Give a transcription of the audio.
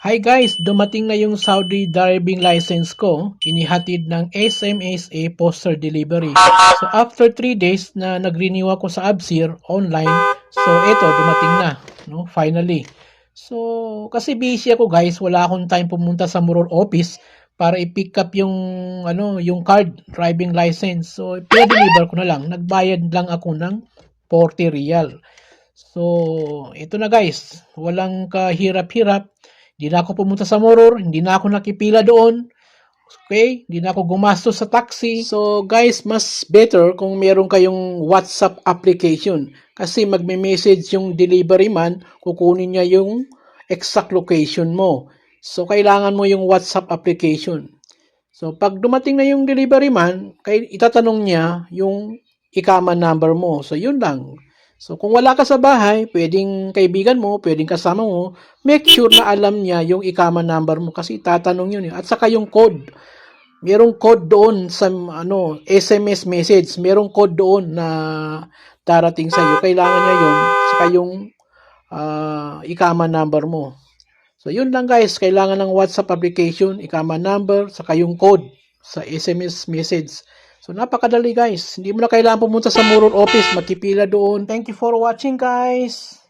Hi guys, dumating na yung Saudi driving license ko. Inihatid ng SMSA Poster Delivery. So after 3 days na nag-renew ako sa Absir online, so eto dumating na, no? Finally. So kasi busy ako guys, wala akong time pumunta sa Muror office para i-pick up yung card, driving license. So i-deliver ko na lang. Nagbayad lang ako ng 40 riyal. So, ito na guys, walang kahirap-hirap. Hindi na ako pumunta sa Moror, hindi na ako nakipila doon. Okay? Hindi na ako gumastos sa taxi. So, guys, mas better kung meron kayong WhatsApp application. Kasi magme-message yung delivery man, kukunin niya yung exact location mo. So, kailangan mo yung WhatsApp application. So, pag dumating na yung delivery man, itatanong niya yung ikama number mo. So, yun lang. So, kung wala ka sa bahay, pwedeng kaibigan mo, pwedeng kasama mo, make sure na alam niya yung ikama number mo kasi tatanong yun. At saka yung code. Merong code doon sa SMS message. Merong code doon na darating sa iyo. Kailangan niya yun. Saka yung ikama number mo. So, yun lang guys. Kailangan ng WhatsApp application, ikama number, saka yung code sa SMS message. So, napakadali guys. Hindi mo na kailangan pumunta sa Muror office. Makipila doon. Thank you for watching guys.